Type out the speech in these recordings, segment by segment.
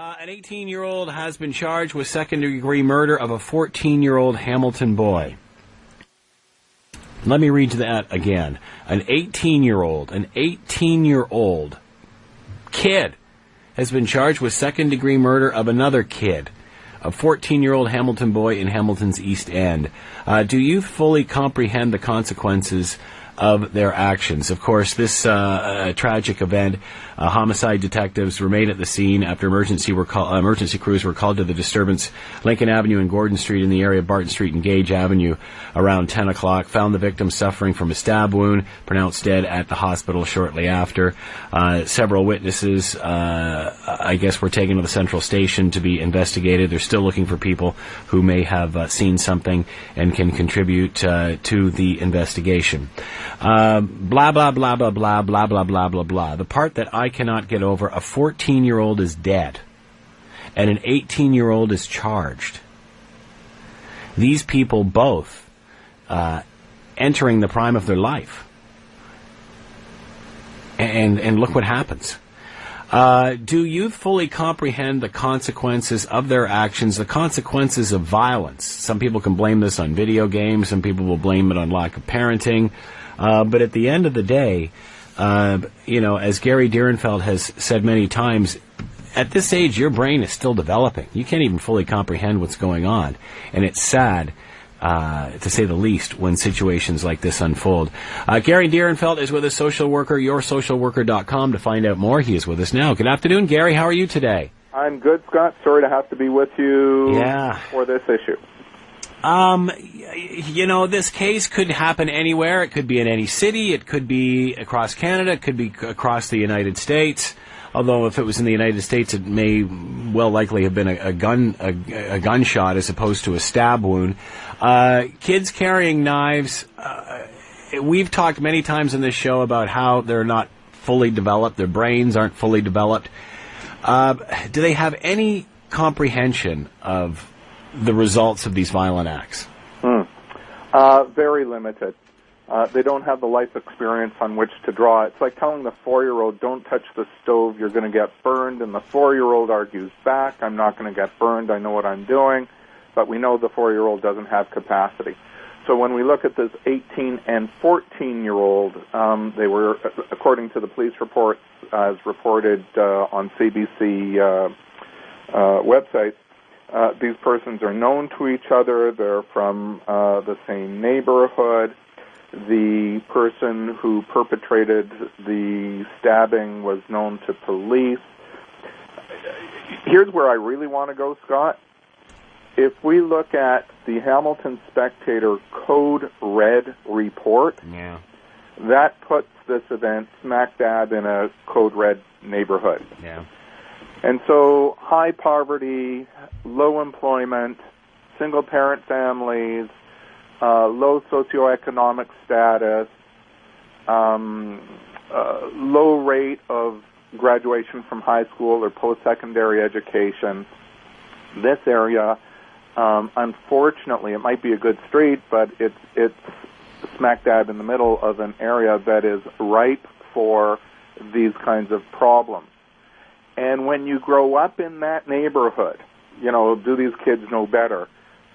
An 18-year-old has been charged with second-degree murder of a 14-year-old Hamilton boy. Let me read that again. An 18-year-old kid has been charged with second-degree murder of another kid, a 14-year-old Hamilton boy in Hamilton's East End. Do you fully comprehend the consequences of their actions? Of course, this tragic event, homicide detectives remained at the scene after emergency crews were called to the disturbance. Lincoln Avenue and Gordon Street in the area of Barton Street and Gage Avenue around 10 o'clock. Found the victim suffering from a stab wound, pronounced dead at the hospital shortly after. Several witnesses, I guess, were taken to the central station to be investigated. They're still looking for people who may have seen something and can contribute to the investigation. Blah, blah, blah, blah, blah, blah, blah, blah, blah, blah. The part that I cannot get over, a 14-year-old is dead, and an 18-year-old is charged. These people both entering the prime of their life. And look what happens. Do you fully comprehend the consequences of their actions, the consequences of violence? Some people can blame this on video games. Some people will blame it on lack of parenting. But at the end of the day, as Gary Dierenfeld has said many times, at this age, your brain is still developing. You can't even fully comprehend what's going on. And it's sad, to say the least, when situations like this unfold. Gary Dierenfeld is with us, social worker, yoursocialworker.com, to find out more. He is with us now. Good afternoon, Gary. How are you today? I'm good, Scott. Sorry to have to be with you for this issue. This case could happen anywhere. It could be in any city. It could be across Canada. It could be across the United States. Although if it was in the United States, it may well likely have been a gunshot as opposed to a stab wound. Kids carrying knives. We've talked many times in this show about how they're not fully developed. Their brains aren't fully developed. Do they have any comprehension of the results of these violent acts? Very limited. They don't have the life experience on which to draw. It's like telling the 4-year-old, don't touch the stove, you're going to get burned, and the 4-year-old argues back, I'm not going to get burned, I know what I'm doing, but we know the 4-year-old doesn't have capacity. So when we look at this 18 and 14-year-old, they were, according to the police reports, as reported on CBC websites, these persons are known to each other. They're from the same neighborhood. The person who perpetrated the stabbing was known to police. Here's where I really want to go, Scott. If we look at the Hamilton Spectator Code Red report, that puts this event smack dab in a Code Red neighborhood. Yeah. And so high poverty, low employment, single-parent families, low socioeconomic status, low rate of graduation from high school or post-secondary education. This area, unfortunately, it might be a good street, but it's smack dab in the middle of an area that is ripe for these kinds of problems. And when you grow up in that neighborhood, do these kids know better?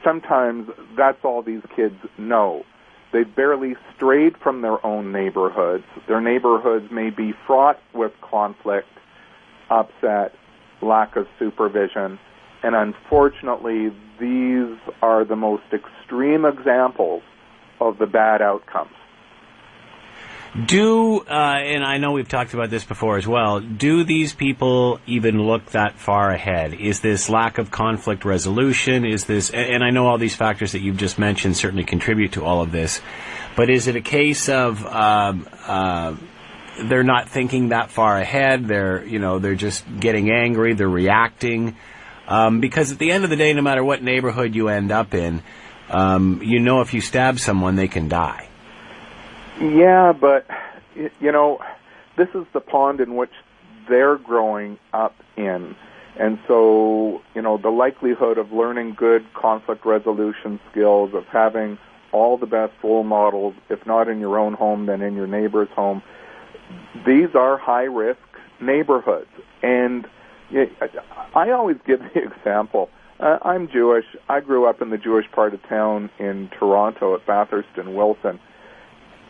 Sometimes that's all these kids know. They've barely strayed from their own neighborhoods. Their neighborhoods may be fraught with conflict, upset, lack of supervision, and unfortunately, these are the most extreme examples of the bad outcomes. And I know we've talked about this before as well, do these people even look that far ahead? Is this lack of conflict resolution? And I know all these factors that you've just mentioned certainly contribute to all of this, but is it a case of they're not thinking that far ahead, they're just getting angry, they're reacting? Because at the end of the day, no matter what neighborhood you end up in, if you stab someone, they can die. Yeah, but, this is the pond in which they're growing up in. And so, the likelihood of learning good conflict resolution skills, of having all the best role models, if not in your own home, then in your neighbor's home, these are high-risk neighborhoods. And Yeah, I always give the example. I'm Jewish. I grew up in the Jewish part of town in Toronto at Bathurst and Wilson.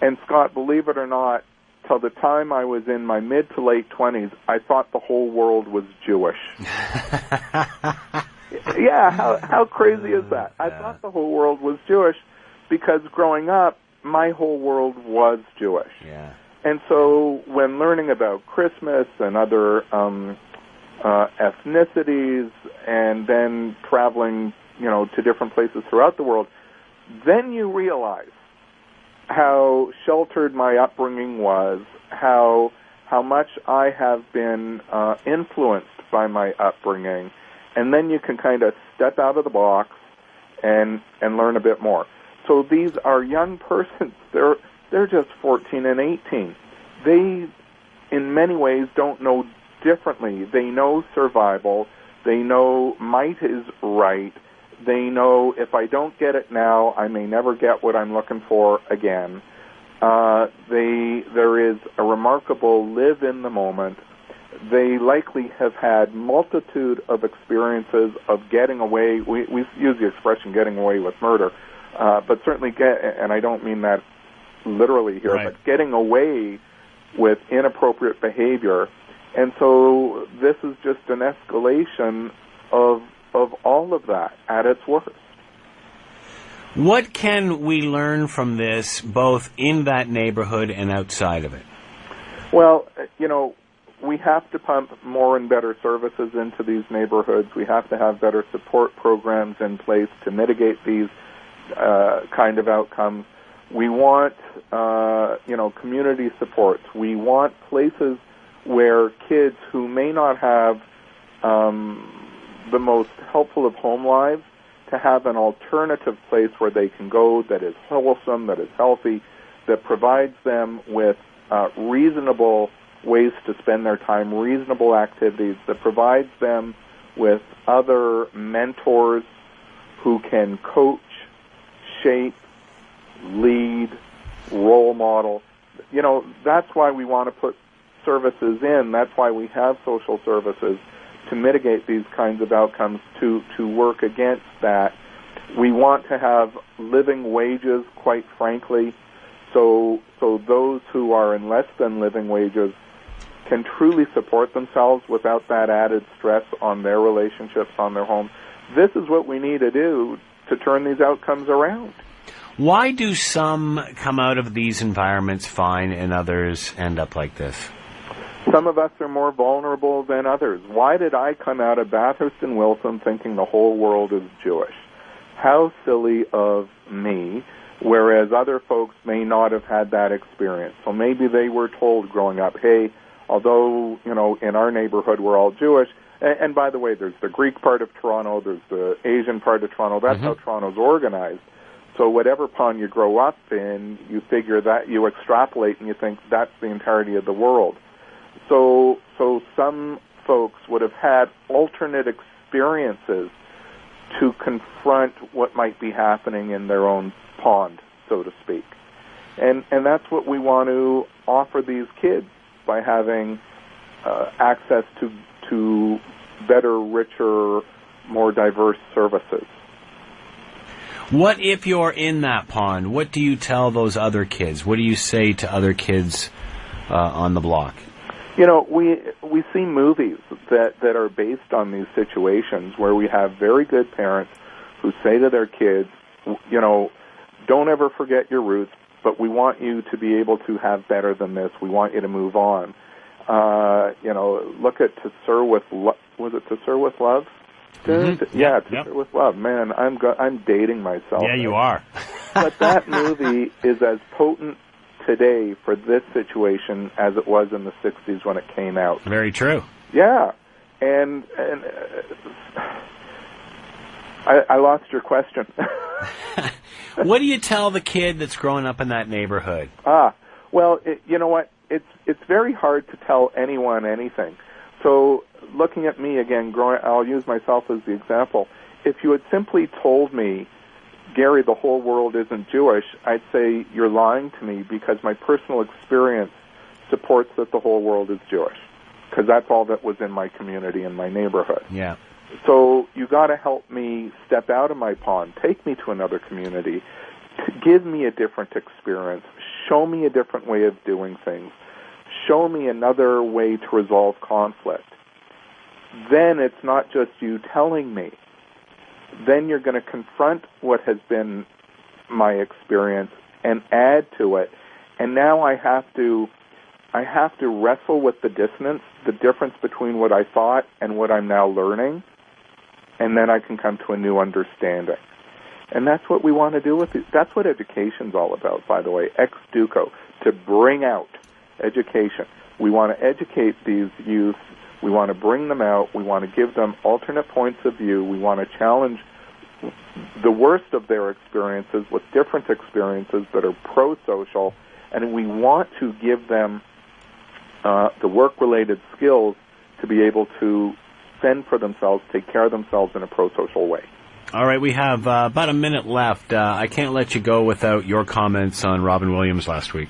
And Scott, believe it or not, till the time I was in my mid to late 20s, I thought the whole world was Jewish. Yeah, how crazy is that? I thought the whole world was Jewish because growing up, my whole world was Jewish. Yeah. And so when learning about Christmas and other ethnicities and then traveling, to different places throughout the world, then you realize how sheltered my upbringing was, how much I have been influenced by my upbringing, and then you can kind of step out of the box and learn a bit more. So these are young persons. They're just 14 and 18. They, in many ways, don't know differently. They know survival. They know might is right. They know if I don't get it now, I may never get what I'm looking for again. There is a remarkable live in the moment. They likely have had multitude of experiences of getting away. We use the expression getting away with murder, but certainly and I don't mean that literally here, right, but getting away with inappropriate behavior. And so this is just an escalation of all of that at its worst. What can we learn from this, both in that neighborhood and outside of it? Well, we have to pump more and better services into these neighborhoods. We have to have better support programs in place to mitigate these kind of outcomes. We want, community supports. We want places where kids who may not have the most helpful of home lives to have an alternative place where they can go that is wholesome, that is healthy, that provides them with reasonable ways to spend their time, reasonable activities, that provides them with other mentors who can coach, shape, lead, role model. That's why we want to put services in. That's why we have social services, to mitigate these kinds of outcomes, to work against that. We want to have living wages, quite frankly, so those who are in less than living wages can truly support themselves without that added stress on their relationships, on their home. This is what we need to do to turn these outcomes around. Why do some come out of these environments fine and others end up like this? Some of us are more vulnerable than others. Why did I come out of Bathurst and Wilson thinking the whole world is Jewish? How silly of me, whereas other folks may not have had that experience. So maybe they were told growing up, hey, although, in our neighborhood we're all Jewish, and by the way, there's the Greek part of Toronto, there's the Asian part of Toronto, that's how Toronto's organized. So whatever pond you grow up in, you figure that, you extrapolate and you think that's the entirety of the world. So some folks would have had alternate experiences to confront what might be happening in their own pond, so to speak. And that's what we want to offer these kids by having access to better, richer, more diverse services. What if you're in that pond? What do you tell those other kids? What do you say to other kids on the block? We see movies that are based on these situations where we have very good parents who say to their kids, don't ever forget your roots, but we want you to be able to have better than this. We want you to move on. Look at To Sir with Love. Was it To Sir with Love? Mm-hmm. Yeah, To Sir with Love. Man, I'm dating myself. Yeah, you are. But that movie is as potent today for this situation as it was in the 60s when it came out. Very true. Yeah. And I lost your question. What do you tell the kid that's growing up in that neighborhood? Well, you know what? It's very hard to tell anyone anything. So looking at me again, I'll use myself as the example. If you had simply told me, Gary, the whole world isn't Jewish, I'd say you're lying to me because my personal experience supports that the whole world is Jewish. because that's all that was in my community and my neighborhood. Yeah. So you got to help me step out of my pond, take me to another community, to give me a different experience, show me a different way of doing things, show me another way to resolve conflict. Then it's not just you telling me. Then you're going to confront what has been my experience and add to it. And now I have to wrestle with the dissonance, the difference between what I thought and what I'm now learning, and then I can come to a new understanding. And that's what we want to do with it. That's what education's all about, by the way, ex duco, to bring out education. We want to educate these youth. We want to bring them out. We want to give them alternate points of view. We want to challenge the worst of their experiences with different experiences that are pro-social, and we want to give them the work-related skills to be able to fend for themselves, take care of themselves in a pro-social way. All right, we have about a minute left. I can't let you go without your comments on Robin Williams last week.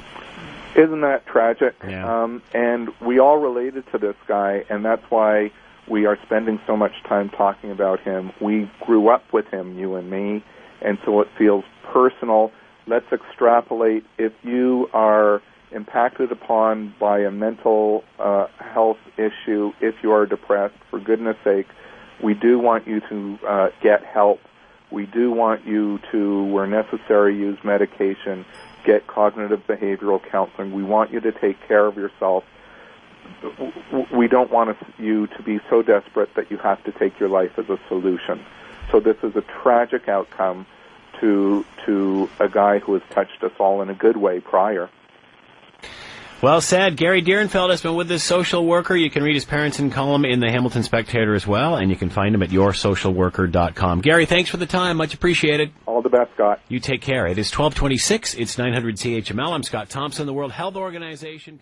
Isn't that tragic? Yeah. And we all related to this guy, and that's why we are spending so much time talking about him. We grew up with him, you and me, and so it feels personal. Let's extrapolate. If you are impacted upon by a mental health issue, if you are depressed, for goodness sake, we do want you to get help. We do want you to, where necessary, use medication, get cognitive behavioral counseling. We want you to take care of yourself. We don't want you to be so desperate that you have to take your life as a solution. So this is a tragic outcome to a guy who has touched us all in a good way prior. Well said. Gary Dierenfeld has been with this social worker. You can read his parenting column in the Hamilton Spectator as well, and you can find him at yoursocialworker.com. Gary, thanks for the time. Much appreciated. All the best, Scott. You take care. It is 12:26. It's 900 CHML. I'm Scott Thompson. The World Health Organization